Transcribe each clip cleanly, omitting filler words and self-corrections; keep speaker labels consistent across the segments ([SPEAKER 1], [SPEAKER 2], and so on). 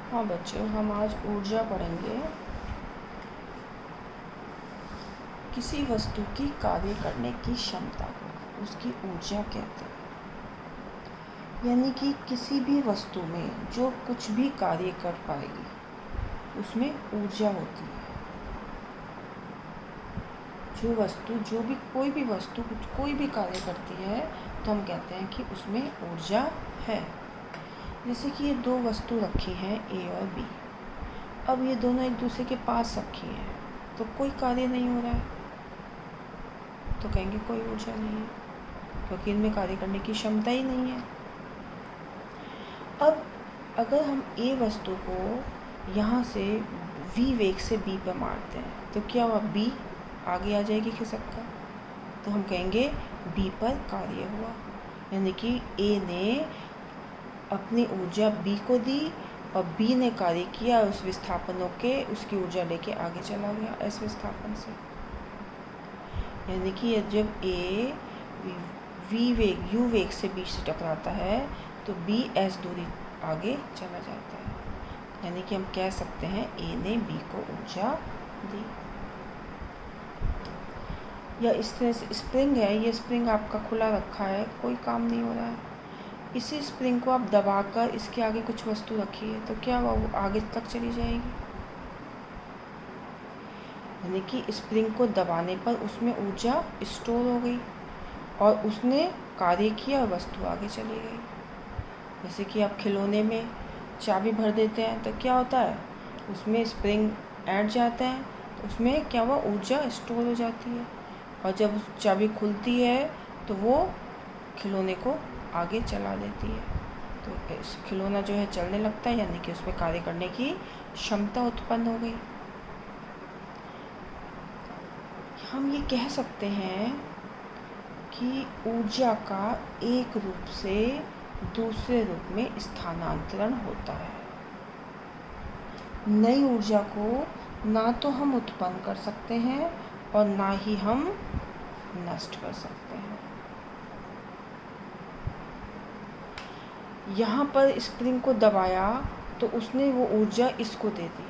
[SPEAKER 1] हाँ बच्चों, हम आज ऊर्जा पढ़ेंगे। किसी वस्तु की कार्य करने की क्षमता को उसकी ऊर्जा कहते हैं। यानी कि किसी भी वस्तु में जो कुछ भी कार्य कर पाएगी उसमें ऊर्जा होती है। कोई भी वस्तु कोई भी कार्य करती है तो हम कहते हैं कि उसमें ऊर्जा है। जैसे कि ये दो वस्तु रखी हैं ए और बी। अब ये दोनों एक दूसरे के पास रखी हैं तो कोई कार्य नहीं हो रहा है तो कहेंगे कोई ऊर्जा नहीं है, क्योंकि इनमें कार्य करने की क्षमता ही नहीं है। अब अगर हम ए वस्तु को यहाँ से v वेग से b पर मारते हैं तो क्या हुआ, b आगे आ जाएगी खिसक कर, तो हम कहेंगे b पर कार्य हुआ। यानी कि a ने अपनी ऊर्जा b को दी और b ने कार्य किया, उस विस्थापनों के उसकी ऊर्जा लेके आगे चला गया एस विस्थापन से। यानी कि जब a v वेग u वेग से b से टकराता है तो b s दूरी आगे चला जाता है। यानी कि हम कह सकते हैं a ने b को ऊर्जा दी। या इस तरह से स्प्रिंग है, ये स्प्रिंग आपका खुला रखा है, कोई काम नहीं हो रहा है। इसी स्प्रिंग को आप दबाकर इसके आगे कुछ वस्तु रखिए तो क्या हुआ, वो आगे तक चली जाएगी। यानी कि स्प्रिंग को दबाने पर उसमें ऊर्जा स्टोर हो गई और उसने कार्य किया और वस्तु आगे चली गई। जैसे कि आप खिलौने में चाबी भर देते हैं तो क्या होता है, उसमें स्प्रिंग ऐड जाते हैं तो उसमें क्या हुआ, ऊर्जा स्टोर हो जाती है और जब चाबी खुलती है तो वो खिलौने को आगे चला देती है। तो इस खिलौना जो है चलने लगता है, यानी कि उसमें कार्य करने की क्षमता उत्पन्न हो गई। हम ये कह सकते हैं कि ऊर्जा का एक रूप से दूसरे रूप में स्थानांतरण होता है। नई ऊर्जा को ना तो हम उत्पन्न कर सकते हैं और ना ही हम नष्ट कर सकते हैं। यहाँ पर स्प्रिंग को दबाया तो उसने वो ऊर्जा इसको दे दी।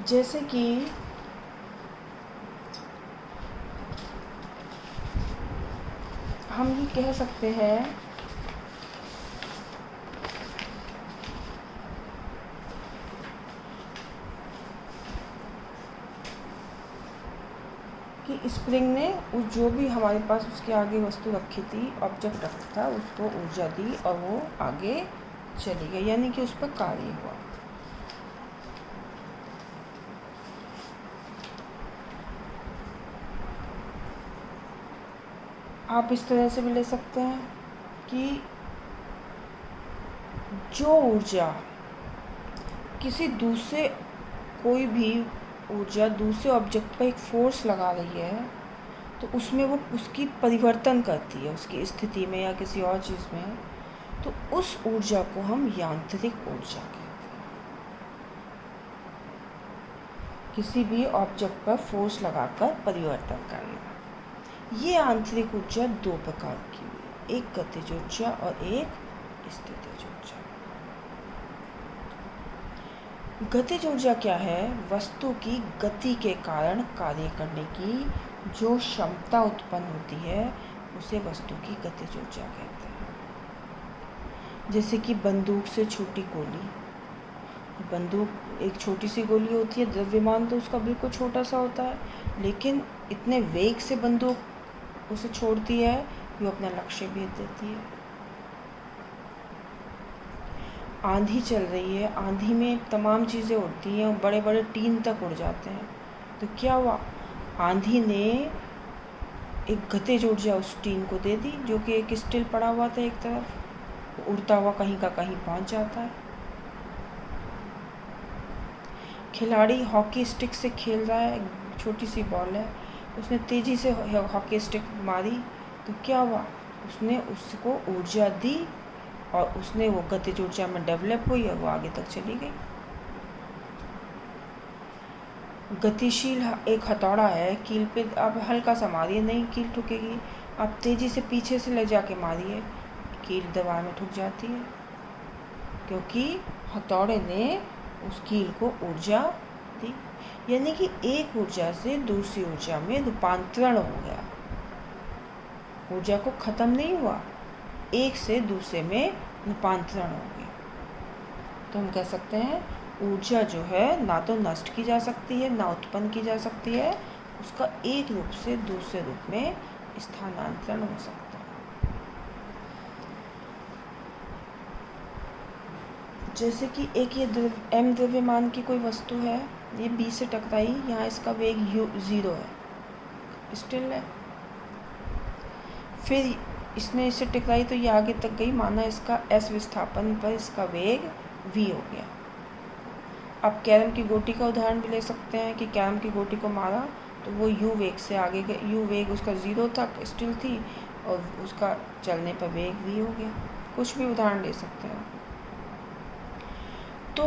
[SPEAKER 1] जैसे कि हम ये कह सकते हैं कि स्प्रिंग ने उस जो भी हमारे पास उसके आगे वस्तु रखी थी, ऑब्जेक्ट रखा था, उसको ऊर्जा दी और वो आगे चली गई, यानी कि उस पर कार्य हुआ। आप इस तरह से भी ले सकते हैं कि जो ऊर्जा कोई भी ऊर्जा दूसरे ऑब्जेक्ट पर एक फोर्स लगा रही है तो उसमें वो उसकी परिवर्तन करती है, उसकी स्थिति में या किसी और चीज़ में, तो उस ऊर्जा को हम यांत्रिक ऊर्जा कहते हैं। किसी भी ऑब्जेक्ट पर फोर्स लगाकर परिवर्तन करना। ये आंतरिक ऊर्जा दो प्रकार की हुई, एक गतिज ऊर्जा और एक स्थितिज ऊर्जा। गतिज ऊर्जा क्या है, वस्तु की गति के कारण कार्य करने की जो क्षमता उत्पन्न होती है उसे वस्तु की गतिज ऊर्जा कहते हैं। जैसे कि बंदूक से छूटी गोली, बंदूक एक छोटी सी गोली होती है, द्रव्यमान तो उसका बिल्कुल छोटा सा होता है, लेकिन इतने वेग से बंदूक उसे छोड़ती है कि वो अपना लक्ष्य भेद देती है। आंधी चल रही है, आंधी में तमाम चीज़ें उड़ती हैं, बड़े बड़े टीन तक उड़ जाते हैं, तो क्या हुआ, आंधी ने एक गतिज ऊर्जा उस टीन को दे दी, जो कि एक स्टिल पड़ा हुआ था एक तरफ, उड़ता हुआ कहीं का कहीं पहुंच जाता है। खिलाड़ी हॉकी स्टिक से खेल रहा है, छोटी सी बॉल है, उसने तेज़ी से हॉकी स्टिक मारी तो क्या हुआ, उसने उसको ऊर्जा दी और उसने वो गतिज ऊर्जा में डेवलप हुई और वो आगे तक चली गई। गतिशील एक हथौड़ा है, कील पे आप हल्का सा मारिए, नहीं कील ठुकेगी, आप तेज़ी से पीछे से ले जाके मारिए, कील दीवार में ठुक जाती है, क्योंकि हथौड़े ने उस कील को ऊर्जा दी। यानी कि एक ऊर्जा से दूसरी ऊर्जा में रूपांतरण हो गया, ऊर्जा को ख़त्म नहीं हुआ, एक से दूसरे में रूपांतरण हो गया। तो हम कह सकते हैं ऊर्जा जो है ना तो नष्ट की जा सकती है, ना उत्पन्न की जा सकती है, उसका एक रूप से दूसरे रूप में स्थानांतरण हो सकता है। जैसे कि एक ये m द्रव्यमान की कोई वस्तु है, ये b से टकराई, यहाँ इसका वेग u 0 है, स्टिल है। फिर इसने इससे टकराई तो ये आगे तक गई, माना इसका s विस्थापन पर इसका वेग v हो गया। आप कैरम की गोटी का उदाहरण भी ले सकते हैं कि कैरम की गोटी को मारा तो वो u वेग से आगे गए, u वेग उसका 0 तक स्टिल थी और उसका चलने पर वेग v हो गया। कुछ भी उदाहरण ले सकते हैं। तो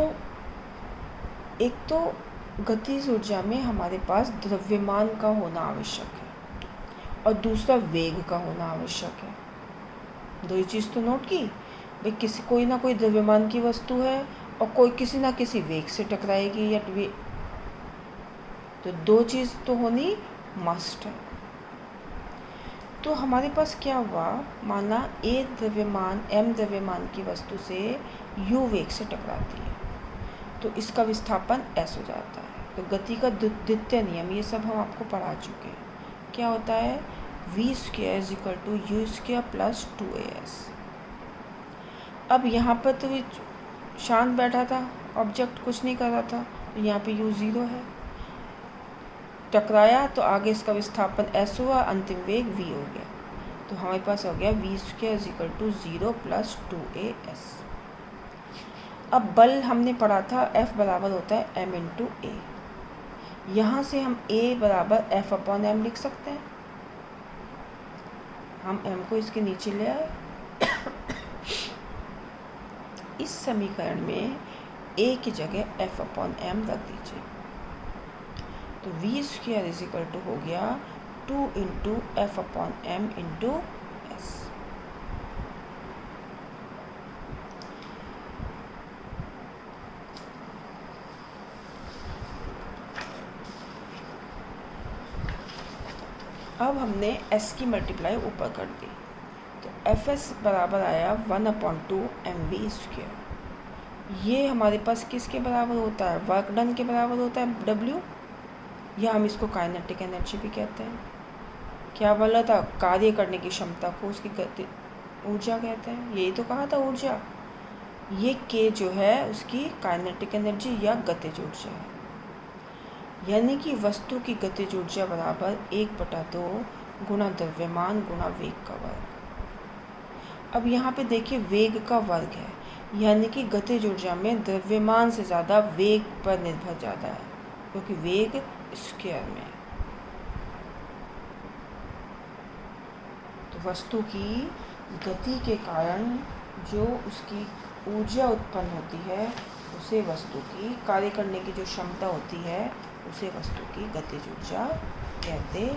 [SPEAKER 1] एक तो गतिज ऊर्जा में हमारे पास द्रव्यमान का होना आवश्यक है और दूसरा वेग का होना आवश्यक है। दो ही चीज़ तो नोट की भाई, कोई ना कोई द्रव्यमान की वस्तु है और कोई किसी ना किसी वेग से टकराएगी या तो दो चीज़ तो होनी मस्ट है। तो हमारे पास क्या हुआ, माना एक द्रव्यमान m द्रव्यमान की वस्तु से u वेग से टकराती है तो इसका विस्थापन s हो जाता है। तो गति का द्वितीय नियम ये सब हम आपको पढ़ा चुके हैं। क्या होता है, v square equal to u square plus 2as। अब यहाँ पर तो शांत बैठा था, ऑब्जेक्ट कुछ नहीं कर रहा था, तो यहाँ पे u 0 है, टकराया तो आगे इसका विस्थापन s हुआ, अंतिम वेग v हो गया। तो हमारे पास हो गया v square equal to 0 plus 2as। अब बल हमने पढ़ा था F बराबर होता है m इंटू ए। यहाँ से हम a बराबर F अपॉन m लिख सकते हैं। हम m को इसके नीचे ले आए। इस समीकरण में a की जगह F अपॉन m रख दीजिए। तो v square is equal to हो गया 2 into F upon m into s। अब हमने s की मल्टीप्लाई ऊपर कर दी तो Fs बराबर आया 1/2 mv स्क्वायर। ये हमारे पास किसके बराबर होता है, वर्क डन के बराबर होता है W, या हम इसको काइनेटिक एनर्जी भी कहते हैं। क्या बोला था, कार्य करने की क्षमता को उसकी गति ऊर्जा कहते हैं, यही तो कहा था ऊर्जा। ये K जो है उसकी काइनेटिक एनर्जी या गतिज ऊर्जा है। यानी कि वस्तु की गतिज ऊर्जा बराबर 1/2 गुणा द्रव्यमान गुणा वेग का वर्ग। अब यहाँ पे देखिए वेग का वर्ग है, यानी कि गतिज ऊर्जा में द्रव्यमान से ज़्यादा वेग पर निर्भर ज़्यादा है, क्योंकि वेग स्क्वायर में है। तो वस्तु की गति के कारण जो उसकी ऊर्जा उत्पन्न होती है उसे वस्तु की कार्य करने की जो क्षमता होती है उसे वस्तु की गतिज ऊर्जा कहते हैं।